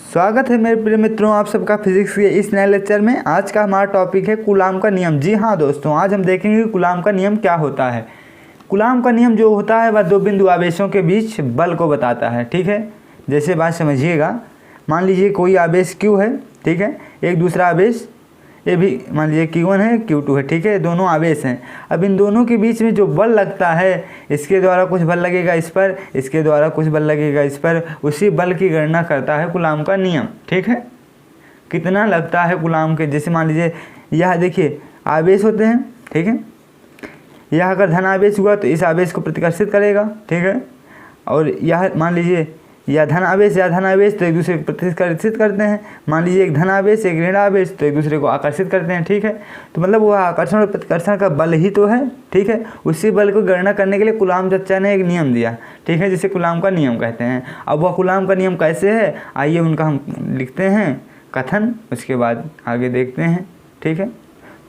स्वागत है मेरे प्रिय मित्रों, आप सबका फिजिक्स के इस नए लेक्चर में। आज का हमारा टॉपिक है कूलाम का नियम। जी हाँ दोस्तों, आज हम देखेंगे कि कूलाम का नियम क्या होता है। कूलाम का नियम जो होता है वह दो बिंदु आवेशों के बीच बल को बताता है। ठीक है, जैसे बात समझिएगा। मान लीजिए कोई आवेश Q है, ठीक है, एक दूसरा आवेश ये भी मान लीजिए Q1 है, Q2 है, ठीक है, दोनों आवेश हैं। अब इन दोनों के बीच में जो बल लगता है, इसके द्वारा कुछ बल लगेगा इस पर, इसके द्वारा कुछ बल लगेगा इस पर, उसी बल की गणना करता है कूलाम का नियम। ठीक है, कितना लगता है कूलाम के। जैसे मान लीजिए यह देखिए आवेश होते हैं, ठीक है, यह अगर धन आवेश हुआ तो इस आवेश को प्रतिकर्षित करेगा, ठीक है, और यह मान लीजिए या धन आवेश तो एक दूसरे को प्रतिकर्षित करते हैं। मान लीजिए एक धन आवेश एक ऋण आवेश तो एक दूसरे को आकर्षित करते हैं। ठीक है, तो मतलब वह आकर्षण और प्रतिकर्षण का बल ही तो है। ठीक है, उसी बल को गणना करने के लिए कूलाम चर्चा ने एक नियम दिया, ठीक है, जिसे कूलाम का नियम कहते हैं। अब वह कूलाम का नियम कैसे है, आइए उनका हम लिखते हैं कथन, उसके बाद आगे देखते हैं। ठीक है,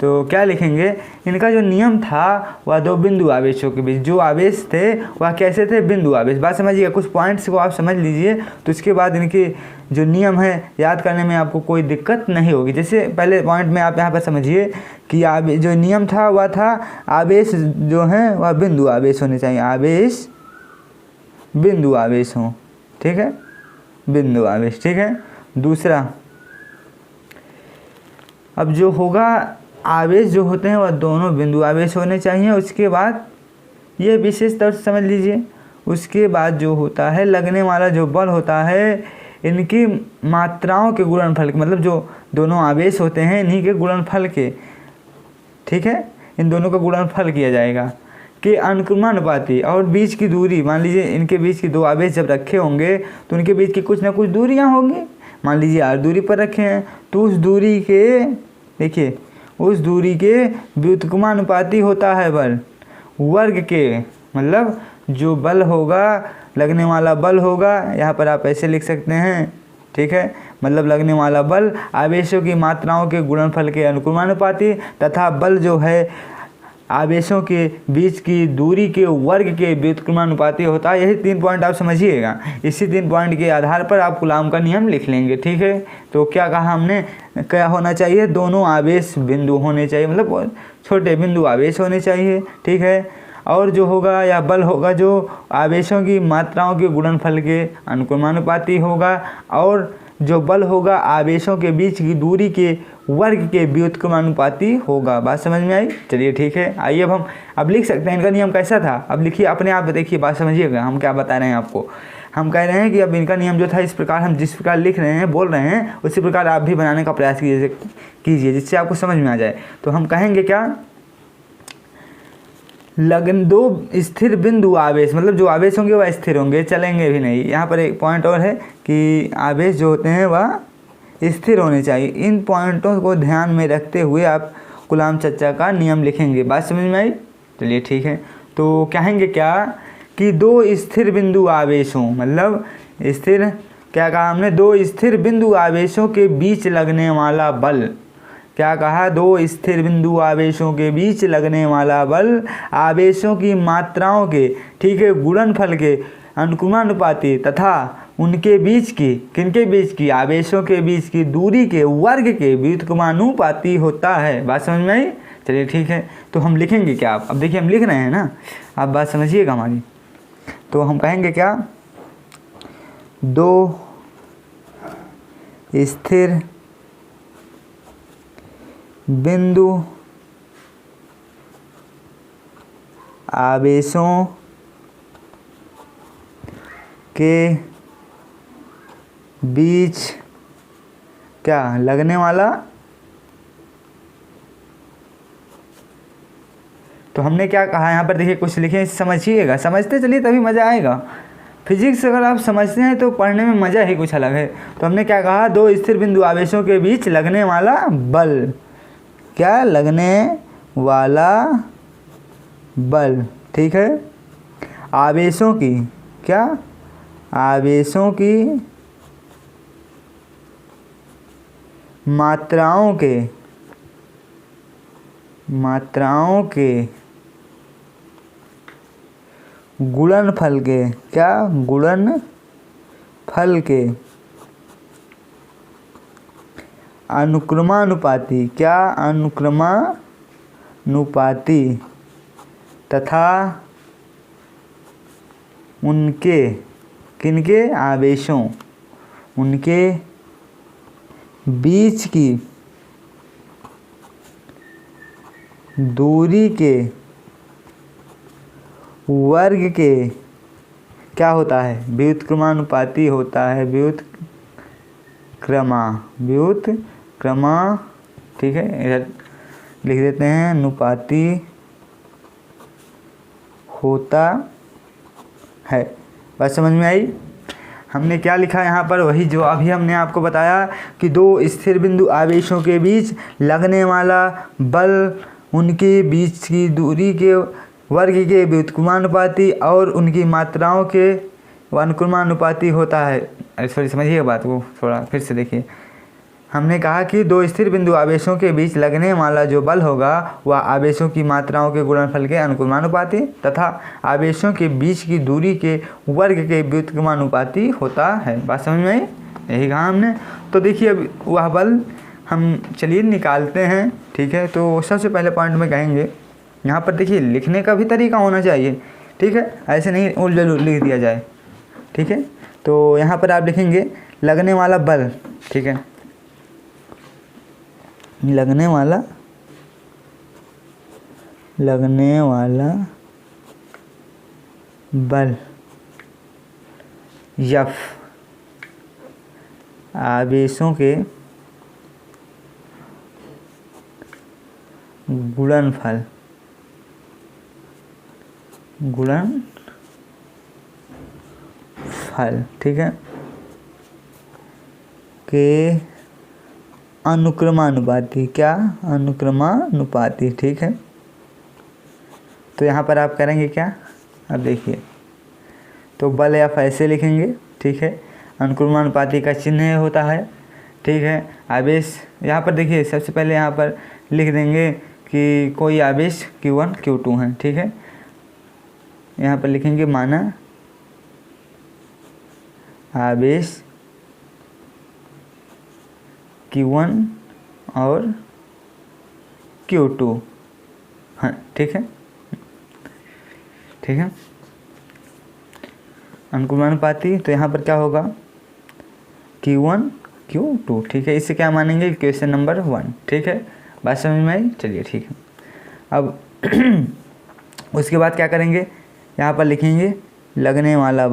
तो क्या लिखेंगे, इनका जो नियम था वह दो बिंदु आवेशों के बीच, जो आवेश थे वह कैसे थे, बिंदु आवेश। बात समझिएगा, कुछ पॉइंट्स को आप समझ लीजिए तो इसके बाद इनके जो नियम है याद करने में आपको कोई दिक्कत नहीं होगी। जैसे पहले पॉइंट में आप यहाँ पर समझिए कि जो नियम था वह था आवेश जो है वह बिंदु आवेश होने चाहिए, आवेश बिंदु आवेश हो। ठीक है, बिंदु आवेश। ठीक है, दूसरा अब जो होगा आवेश जो होते हैं वह दोनों बिंदु आवेश होने चाहिए। उसके बाद ये विशेष तौर से समझ लीजिए, उसके बाद जो होता है लगने वाला जो बल होता है इनकी मात्राओं के गुणनफल के, मतलब जो दोनों आवेश होते हैं इन्हीं के गुणनफल के, ठीक है, इन दोनों का गुणनफल किया जाएगा कि अनुक्रमानुपाती और बीच की दूरी। मान लीजिए इनके बीच की दो आवेश जब रखे होंगे तो उनके बीच की कुछ ना कुछ दूरियां होंगी। मान लीजिए r दूरी पर रखे हैं तो उस दूरी के, देखिए उस दूरी के व्युत्क्रमानुपाती होता है बल वर्ग के, मतलब जो बल होगा लगने वाला बल होगा, यहाँ पर आप ऐसे लिख सकते हैं। ठीक है, मतलब लगने वाला बल आवेशों की मात्राओं के गुणनफल के अनुक्रमानुपाती तथा बल जो है आवेशों के बीच की दूरी के वर्ग के व्युत्क्रमानुपाती होता है। यही 3 पॉइंट आप समझिएगा। इसी 3 पॉइंट के आधार पर आप कूलाम का नियम लिख लेंगे। ठीक है, तो क्या कहा हमने, क्या होना चाहिए, दोनों आवेश बिंदु होने चाहिए, मतलब छोटे बिंदु आवेश होने चाहिए। ठीक है, और जो होगा या बल होगा जो आवेशों की मात्राओं के गुणनफल के अनुक्रमानुपाती होगा, और जो बल होगा आवेशों के बीच की दूरी के वर्ग के व्युत्क्रमानुपाती होगा। बात समझ में आई। चलिए ठीक है, आइए अब हम लिख सकते हैं इनका नियम कैसा था। अब लिखिए, अपने आप देखिए, बात समझिएगा हम क्या बता रहे हैं आपको। हम कह रहे हैं कि अब इनका नियम जो था इस प्रकार हम जिस प्रकार लिख रहे हैं बोल रहे हैं उसी प्रकार आप भी बनाने का प्रयास कीजिए जिससे आपको समझ में आ जाए। तो हम कहेंगे क्या, लगन दो स्थिर बिंदु आवेश, मतलब जो आवेश होंगे वह स्थिर होंगे, चलेंगे भी नहीं। यहाँ पर एक पॉइंट और है कि आवेश जो होते हैं वह स्थिर होने चाहिए। इन पॉइंटों को ध्यान में रखते हुए आप कूलाम चर्चा का नियम लिखेंगे। बात समझ में आई। चलिए ठीक है, तो कहेंगे क्या कि दो स्थिर बिंदु आवेश हों, मतलब स्थिर, क्या कहा हमने, दो स्थिर बिंदु आवेशों के बीच लगने वाला बल। क्या कहा, दो स्थिर बिंदु आवेशों के बीच लगने वाला बल आवेशों की मात्राओं के, ठीक है, गुणनफल के अनुक्रमानुपाती तथा उनके बीच की, किनके बीच की, आवेशों के बीच की दूरी के वर्ग के व्युत्क्रमानुपाती होता है। बात समझ में आई। चलिए ठीक है, तो हम लिखेंगे क्या, अब देखिए हम लिख रहे हैं ना, आप बात समझिएगा हमारी। तो हम कहेंगे क्या, दो स्थिर बिंदु आवेशों के बीच क्या लगने वाला, तो हमने क्या कहा यहाँ पर देखिए, कुछ लिखे समझिएगा, समझते चलिए तभी मज़ा आएगा। फिजिक्स अगर आप समझते हैं तो पढ़ने में मज़ा ही कुछ अलग है। तो हमने क्या कहा, दो स्थिर बिंदु आवेशों के बीच लगने वाला बल, क्या लगने वाला बल, ठीक है, आवेशों की, क्या, आवेशों की मात्राओं के गुणनफल के, क्या, गुणनफल के अनुक्रमानुपाती, क्या अनुक्रमानुपाती तथा उनके किनके आवेशों, उनके बीच की दूरी के वर्ग के क्या होता है, व्युत्क्रमानुपाती होता है, व्युत्क्रमा, ठीक है, इधर लिख देते हैं, अनुपाती होता है। बात समझ में आई? हमने क्या लिखा यहाँ पर, वही जो अभी हमने आपको बताया कि दो स्थिर बिंदु आवेशों के बीच लगने वाला बल उनके बीच की दूरी के वर्ग के व्युत्क्रमानुपाती और उनकी मात्राओं के अनुक्रमानुपाती होता है। सॉरी, समझिए बात को थोड़ा फिर से देखिए। हमने कहा कि दो स्थिर बिंदु आवेशों के बीच लगने वाला जो बल होगा वह आवेशों की मात्राओं के गुणनफल के अनुक्रमानुपाती तथा आवेशों के बीच की दूरी के वर्ग के व्युत्क्रमानुपाती होता है। बात समझ में आई? यही कहा हमने। तो देखिए अब वह बल हम चलिए निकालते हैं, ठीक है। तो सबसे पहले पॉइंट में कहेंगे, यहाँ पर देखिए लिखने का भी तरीका होना चाहिए, ठीक है, ऐसे नहीं उल्टा लिख दिया जाए, ठीक है। तो यहाँ पर आप लिखेंगे लगने वाला बल, ठीक है, लगने वाला बल F आवेशों के गुणनफल ठीक है, के अनुक्रमानुपाती, क्या अनुक्रमानुपाती, ठीक है। तो यहाँ पर आप करेंगे क्या, अब देखिए, तो बल F ऐसे लिखेंगे, ठीक है, अनुक्रमानुपाती का चिन्ह होता है, ठीक है। आवेश यहाँ पर देखिए सबसे पहले यहाँ पर लिख देंगे कि कोई आवेश Q1 Q2 है, ठीक है। यहाँ पर लिखेंगे माना आवेश Q1 और Q2 हाँ, ठीक है, ठीक है, अनुक्रमानुपाती। तो यहाँ पर क्या होगा, Q1 Q2, ठीक है। इसे क्या मानेंगे, क्वेश्चन नंबर 1, ठीक है। बात समझ में आई? चलिए ठीक है। अब उसके बाद क्या करेंगे, यहाँ पर लिखेंगे लगने वाला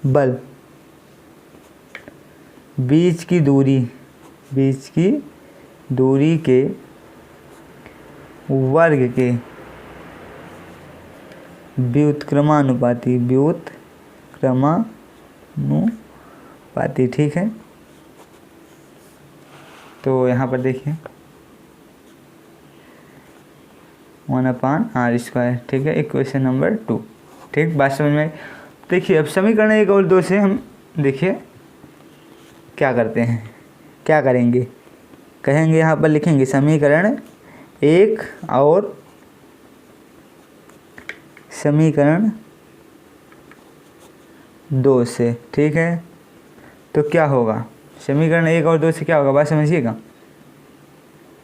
बल बीच की दूरी के वर्ग के व्युत्क्रमानुपाती, ठीक है। तो यहाँ पर देखिए 1/r², ठीक है, इक्वेशन नंबर 2, ठीक। बात समझ में। देखिए अब समीकरण 1 और 2 से हम देखिए क्या करते हैं, क्या करेंगे, कहेंगे यहाँ पर लिखेंगे समीकरण 1 और समीकरण 2 से, ठीक है। तो क्या होगा, समीकरण 1 और 2 से क्या होगा, बात समझिएगा।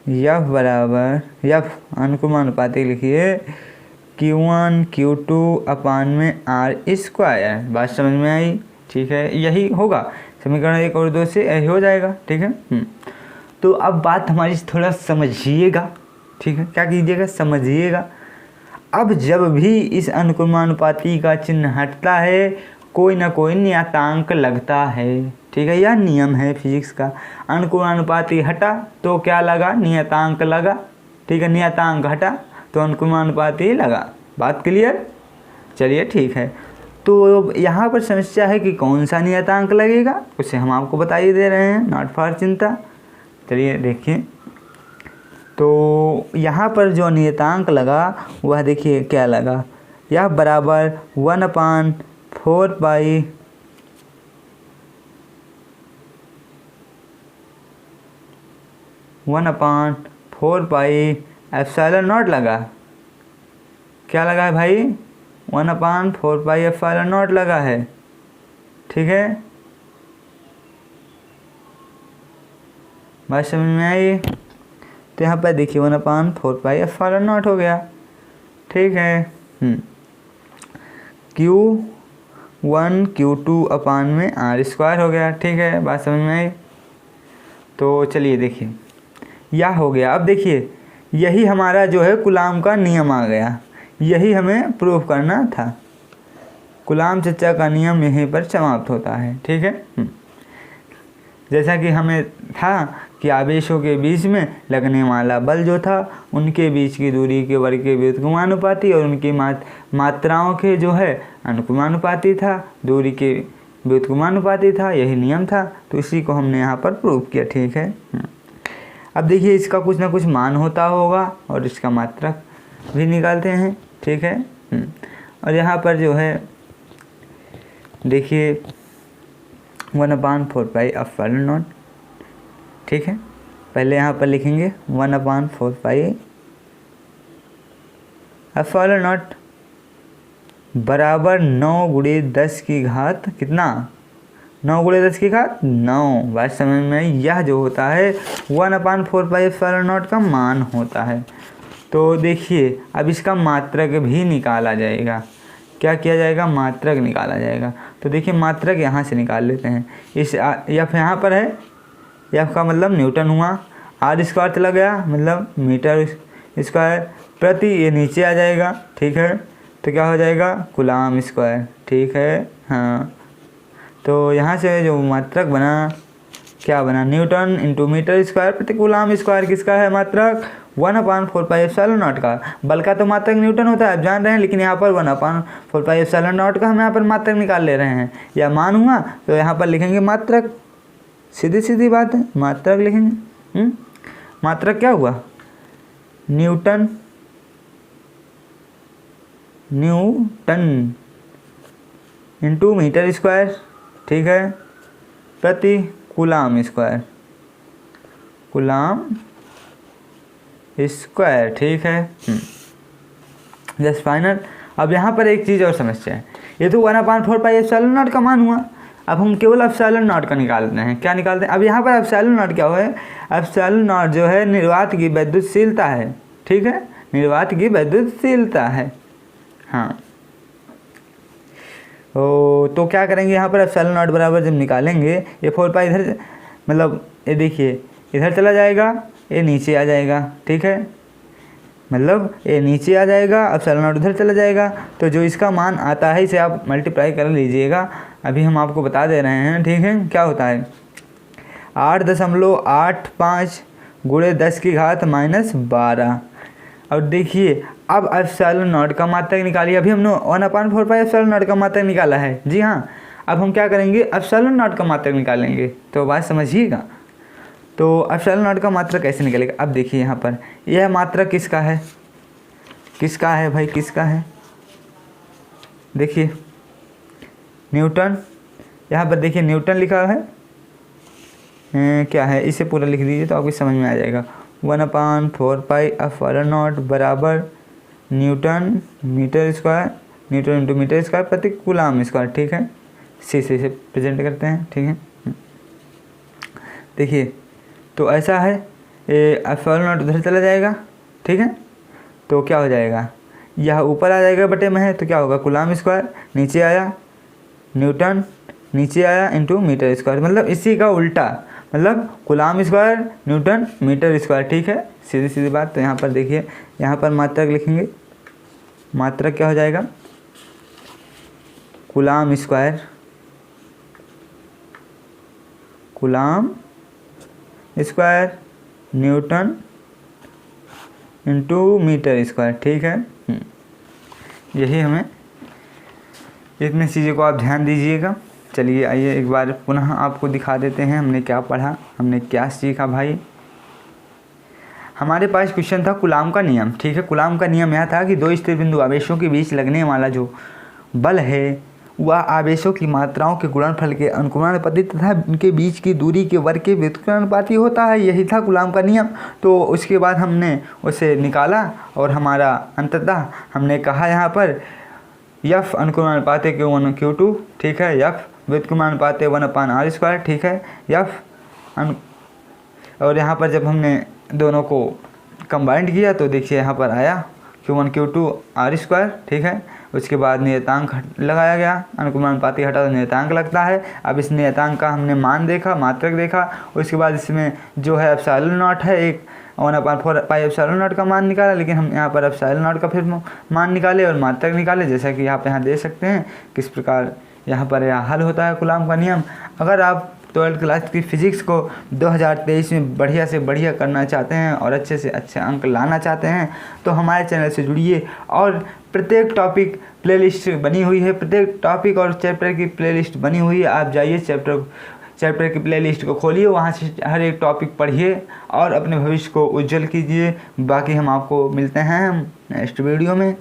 F बराबर F अनुक्रमानुपाती लिखिए Q1 Q2/r²। बात समझ में आई? ठीक है, यही होगा समीकरण 1 और 2 से, यही हो जाएगा, ठीक है। तो अब बात हमारी थोड़ा समझिएगा, ठीक है, क्या कीजिएगा, समझिएगा। अब जब भी इस अनुक्रमानुपाती का चिन्ह हटता है कोई ना कोई नियतांक लगता है, ठीक है, यह नियम है फिजिक्स का। अनुक्रमानुपाती हटा तो क्या लगा, नियतांक लगा, ठीक है, नियतांक हटा तो अनुक्रमानुपाती लगा। बात क्लियर? चलिए ठीक है। तो यहाँ पर समस्या है कि कौन सा नियतांक लगेगा, उसे हम आपको बता ही दे रहे हैं, नॉट फॉर चिंता। चलिए देखिए, तो यहाँ पर जो नियतांक लगा वह देखिए क्या लगा, यह बराबर 1/4 पाई एप्सिलॉन नॉट लगा। क्या लगा है भाई, 1/4 पाई एप्सिलॉन नॉट लगा है, ठीक है, बात समझ में आई। तो यहाँ पर देखिए 1/4πε0 हो गया, ठीक है। Q1 Q2 अपान में R² हो गया, ठीक है, बात समझ में आई। तो चलिए देखिए यह हो गया। अब देखिए यही हमारा जो है कूलाम का नियम आ गया, यही हमें प्रूफ करना था। कूलाम चचा का नियम यहीं पर समाप्त होता है, ठीक है। जैसा कि हमें था कि आवेशों के बीच में लगने वाला बल जो था उनके बीच की दूरी के वर्ग के व्युत्क्रमानुपाती और उनकी मात्राओं के जो है अनुक्रमानुपाती था, दूरी के व्युत्क्रमानुपाती था, यही नियम था। तो इसी को हमने यहाँ पर प्रूफ किया, ठीक है। अब देखिए इसका कुछ ना कुछ मान होता होगा और इसका मात्रक भी निकालते हैं, ठीक है। और यहाँ पर जो है देखिए 1/4πε0, ठीक है। पहले यहाँ पर लिखेंगे 1/4πε0 बराबर 9 × 10 की घात कितना, 9 × 10 की घात 9। बात समझ में यह जो होता है 1/4πε0 का मान होता है। तो देखिए अब इसका मात्रक भी निकाला जाएगा। क्या किया जाएगा, मात्रक निकाला जाएगा। तो देखिए मात्रक यहाँ से निकाल लेते हैं। इस एफ यहाँ पर है, एफ का मतलब न्यूटन हुआ, R² चला गया मतलब मीटर स्क्वायर प्रति, ये नीचे आ जाएगा, ठीक है। तो क्या हो जाएगा, कूलाम स्क्वायर, ठीक है। हाँ, तो यहाँ से जो मात्रक बना, क्या बना, न्यूटन इंटू मीटर स्क्वायर प्रति कूलाम स्क्वायर। किसका है मात्रक, 1/4πε0 का। बल का तो मात्रक न्यूटन होता है, आप जान रहे हैं, लेकिन यहाँ पर 1/4πε0 का हम यहाँ पर मात्रक निकाल ले रहे हैं। या मान हुआ तो यहाँ पर लिखेंगे मात्रक, सीधी सीधी बात है, मात्रक लिखेंगे। मात्रक क्या हुआ, न्यूटन इंटू मीटर स्क्वायर, ठीक है, प्रति कूलाम स्क्वायर, कूलाम स्क्वायर, ठीक है। Just final. अब यहाँ पर एक चीज़ और समस्या है, ये तो 1/4πε0 का मान हुआ। अब हम केवल ε0 का निकालते हैं। क्या निकालते हैं, अब यहाँ पर ε0 क्या है, ε0 जो है निर्वात की विद्युतशीलता है, ठीक है, निर्वात की विद्युतशीलता है। हाँ, तो क्या करेंगे यहाँ पर ε0 बराबर जब निकालेंगे, ये 4π इधर, मतलब ये देखिए इधर चला जाएगा, ये नीचे आ जाएगा, ठीक है, मतलब ये नीचे आ जाएगा, ε0 उधर चला जाएगा। तो जो इसका मान आता है इसे आप मल्टीप्लाई कर लीजिएगा, अभी हम आपको बता दे रहे हैं, ठीक है। क्या होता है 8.85 × 10 की घात -12। और देखिए अब ε0 का मात्रक निकालिए। अभी हमने 1/4πε0 का मात्रक निकाला है, जी हाँ। अब हम क्या करेंगे, ε0 का मात्रक निकालेंगे। तो बात समझिएगा, तो ε0 का मात्रक कैसे निकलेगा। अब देखिए यहाँ पर यह मात्रक किसका है, किसका है भाई, किसका है, देखिए न्यूटन, यहाँ पर देखिए न्यूटन लिखा है, क्या है, इसे पूरा लिख दीजिए तो आपको समझ में आ जाएगा। 1/4πε0 बराबर newton metre square, newton into metre square प्रति कूलाम स्क्वायर, ठीक है। से प्रेजेंट करते हैं, ठीक है। देखिए तो ऐसा है, ε0 उधर चला जाएगा, ठीक है। तो क्या हो जाएगा, यह ऊपर आ जाएगा बटे में है, तो क्या होगा, कूलाम स्क्वायर, नीचे आया न्यूटन, नीचे आया इंटू मीटर स्क्वायर, मतलब इसी का उल्टा, मतलब coulomb square newton metre square, ठीक है, सीधी सीधी बात। तो यहाँ पर देखिए, यहाँ पर मात्रक लिखेंगे, मात्रक क्या हो जाएगा, coulomb square, coulomb square newton into metre square, ठीक है। यही हमें, इतनी चीज़ों को आप ध्यान दीजिएगा। चलिए आइए एक बार पुनः आपको दिखा देते हैं हमने क्या पढ़ा, हमने क्या सीखा भाई। हमारे पास क्वेश्चन था कूलाम का नियम, ठीक है। कूलाम का नियम यह था कि दो स्थिर बिंदु आवेशों के बीच लगने वाला जो बल है वह आवेशों की मात्राओं के गुणनफल के अनुक्रमानुपाती तथा उनके बीच की दूरी के वर्ग के व्युत्क्रमानुपाती होता है। यही था कूलाम का नियम। तो उसके बाद हमने उसे निकाला और हमारा अंततः हमने कहा यहाँ पर F अनुक्रमानुपाती Q1 Q2, ठीक है, F व्युत्क्रमानुपात 1/r², ठीक है। और यहाँ पर जब हमने दोनों को कंबाइंड किया तो देखिए यहाँ पर आया Q1 Q2 r², ठीक है। उसके बाद नियतांक लगाया गया, अनुक्रमानुपाती हटा तो नियतांक लगता है। अब इस नियतांक का हमने मान देखा, मात्रक देखा। उसके बाद इसमें जो है ε0 है, एक 1/4πε0 का मान निकाला, लेकिन हम यहाँ पर ε0 का फिर मान निकाले और मात्रक निकाले, जैसा कि आप यहाँ देख सकते हैं किस प्रकार यहाँ पर यह हल होता है कूलॉम का नियम। अगर आप 12th क्लास की फ़िज़िक्स को 2023 में बढ़िया से बढ़िया करना चाहते हैं और अच्छे से अच्छे अंक लाना चाहते हैं तो हमारे चैनल से जुड़िए। और प्रत्येक टॉपिक प्लेलिस्ट बनी हुई है, प्रत्येक टॉपिक और चैप्टर की प्लेलिस्ट बनी हुई है। आप जाइए चैप्टर की प्लेलिस्ट को खोलिए, वहाँ से हर एक टॉपिक पढ़िए और अपने भविष्य को उज्जवल कीजिए। बाकी हम आपको मिलते हैं नेक्स्ट वीडियो में।